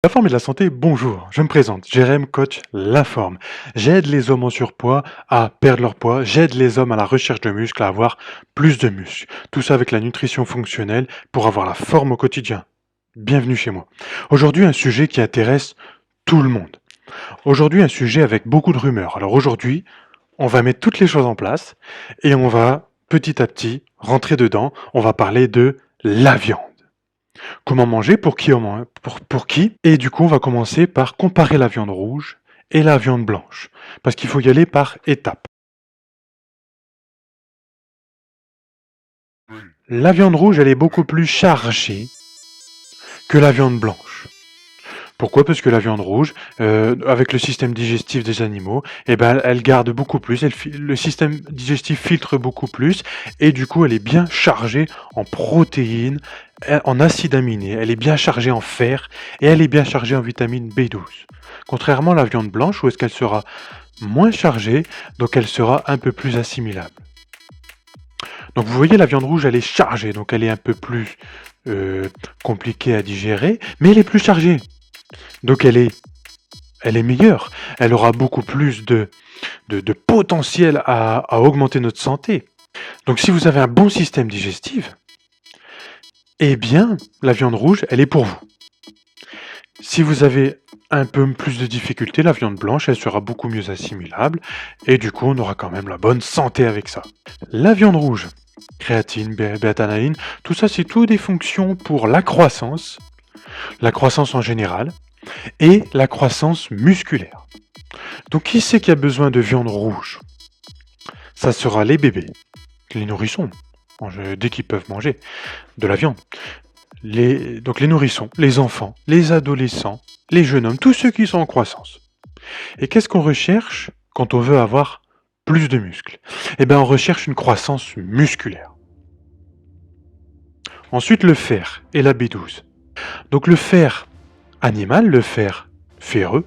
La forme et la santé, bonjour, je me présente, Jérém, coach La Forme. J'aide les hommes en surpoids à perdre leur poids, j'aide les hommes à la recherche de muscles à avoir plus de muscles. Tout ça avec la nutrition fonctionnelle pour avoir la forme au quotidien. Bienvenue chez moi. Aujourd'hui, un sujet qui intéresse tout le monde. Aujourd'hui, un sujet avec beaucoup de rumeurs. Alors aujourd'hui, on va mettre toutes les choses en place et on va petit à petit rentrer dedans. On va parler de la viande. Comment manger, pour qui. Et du coup, on va commencer par comparer la viande rouge et la viande blanche. Parce qu'il faut y aller par étapes. La viande rouge, elle est beaucoup plus chargée que la viande blanche. Pourquoi? Parce que la viande rouge, avec le système digestif des animaux, eh ben, elle garde beaucoup plus, le système digestif filtre beaucoup plus, et du coup, elle est bien chargée en protéines, en acides aminés, elle est bien chargée en fer, et elle est bien chargée en vitamine B12. Contrairement à la viande blanche, où est-ce qu'elle sera moins chargée, donc elle sera un peu plus assimilable. Donc vous voyez, la viande rouge, elle est chargée, donc elle est un peu plus compliquée à digérer, mais elle est plus chargée. Donc elle est meilleure. Elle aura beaucoup plus de potentiel à augmenter notre santé. Donc si vous avez un bon système digestif, eh bien, la viande rouge, elle est pour vous. Si vous avez un peu plus de difficultés, la viande blanche, elle sera beaucoup mieux assimilable. Et du coup, on aura quand même la bonne santé avec ça. La viande rouge, créatine, bêta-alanine, tout ça, c'est tout des fonctions pour la croissance en général, et la croissance musculaire. Donc qui c'est qui a besoin de viande rouge? Ça sera les bébés, les nourrissons, dès qu'ils peuvent manger de la viande. Donc les nourrissons, les enfants, les adolescents, les jeunes hommes, tous ceux qui sont en croissance. Et qu'est-ce qu'on recherche quand on veut avoir plus de muscles? Eh bien on recherche une croissance musculaire. Ensuite le fer et la B12. Donc le fer animal, le fer ferreux,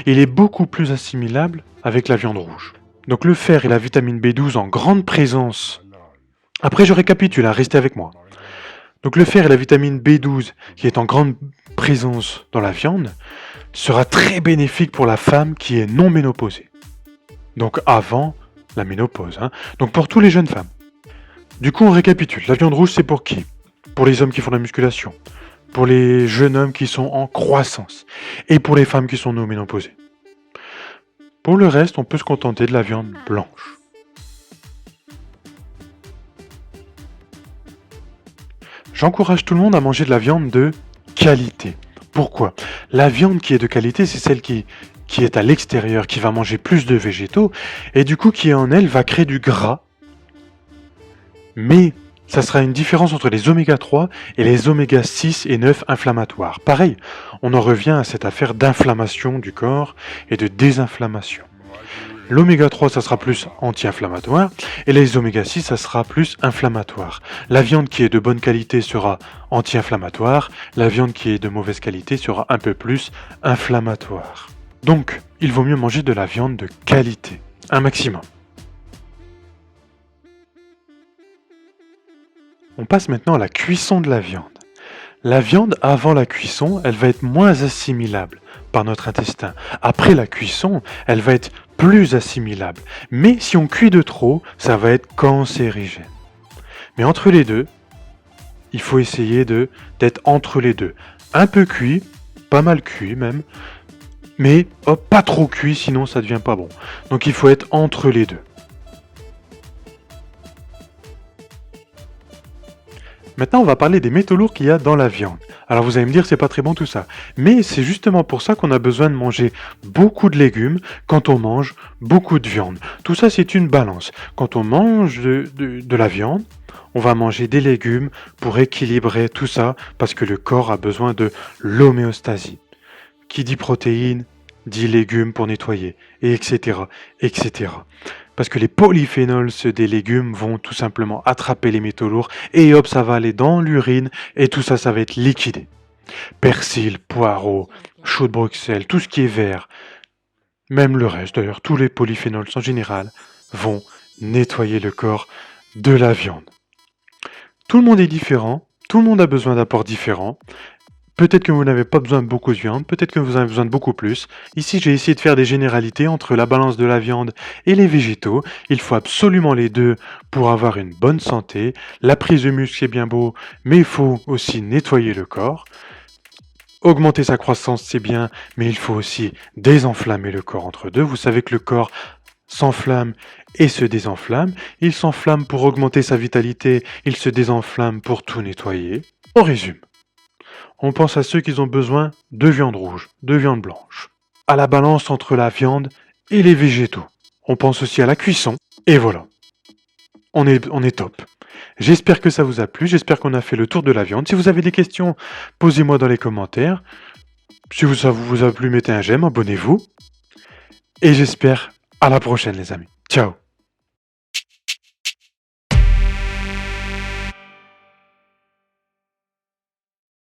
il est beaucoup plus assimilable avec la viande rouge. Donc le fer et la vitamine B12 en grande présence. Après je récapitule, restez avec moi. Donc le fer et la vitamine B12 qui est en grande présence dans la viande sera très bénéfique pour la femme qui est non ménopausée. Donc avant la ménopause. Donc pour toutes les jeunes femmes. Du coup on récapitule. La viande rouge c'est pour qui? Pour les hommes qui font de la musculation, pour les jeunes hommes qui sont en croissance et pour les femmes qui sont non ménopausées. Pour le reste, on peut se contenter de la viande blanche. J'encourage tout le monde à manger de la viande de qualité. Pourquoi? La viande qui est de qualité, c'est celle qui est à l'extérieur, qui va manger plus de végétaux, et du coup qui en elle va créer du gras. Mais ça sera une différence entre les oméga 3 et les oméga 6 et 9 inflammatoires. Pareil, on en revient à cette affaire d'inflammation du corps et de désinflammation. L'oméga 3, ça sera plus anti-inflammatoire, et les oméga 6, ça sera plus inflammatoire. La viande qui est de bonne qualité sera anti-inflammatoire, la viande qui est de mauvaise qualité sera un peu plus inflammatoire. Donc, il vaut mieux manger de la viande de qualité, un maximum. On passe maintenant à la cuisson de la viande. La viande, avant la cuisson, elle va être moins assimilable par notre intestin. Après la cuisson, elle va être plus assimilable. Mais si on cuit de trop, ça va être cancérigène. Mais entre les deux, il faut essayer d'être entre les deux. Un peu cuit, pas mal cuit même, mais pas trop cuit, sinon ça devient pas bon. Donc il faut être entre les deux. Maintenant, on va parler des métaux lourds qu'il y a dans la viande. Alors vous allez me dire, c'est pas très bon tout ça. Mais c'est justement pour ça qu'on a besoin de manger beaucoup de légumes quand on mange beaucoup de viande. Tout ça, c'est une balance. Quand on mange de la viande, on va manger des légumes pour équilibrer tout ça, parce que le corps a besoin de l'homéostasie. Qui dit protéines, dit légumes pour nettoyer, et etc., etc. Parce que les polyphénols des légumes vont tout simplement attraper les métaux lourds et hop, ça va aller dans l'urine et tout ça, ça va être liquidé. Persil, poireaux, chou de Bruxelles, tout ce qui est vert, même le reste d'ailleurs, tous les polyphénols en général vont nettoyer le corps de la viande. Tout le monde est différent, tout le monde a besoin d'apports différents. Peut-être que vous n'avez pas besoin de beaucoup de viande, peut-être que vous en avez besoin de beaucoup plus. Ici, j'ai essayé de faire des généralités entre la balance de la viande et les végétaux. Il faut absolument les deux pour avoir une bonne santé. La prise de muscle, c'est bien beau, mais il faut aussi nettoyer le corps. Augmenter sa croissance, c'est bien, mais il faut aussi désenflammer le corps entre deux. Vous savez que le corps s'enflamme et se désenflamme. Il s'enflamme pour augmenter sa vitalité, il se désenflamme pour tout nettoyer. On résume. On pense à ceux qui ont besoin de viande rouge, de viande blanche. À la balance entre la viande et les végétaux. On pense aussi à la cuisson. Et voilà. On est top. J'espère que ça vous a plu, j'espère qu'on a fait le tour de la viande. Si vous avez des questions, posez-moi dans les commentaires. Si ça vous a plu, mettez un j'aime, abonnez-vous. Et j'espère à la prochaine les amis. Ciao.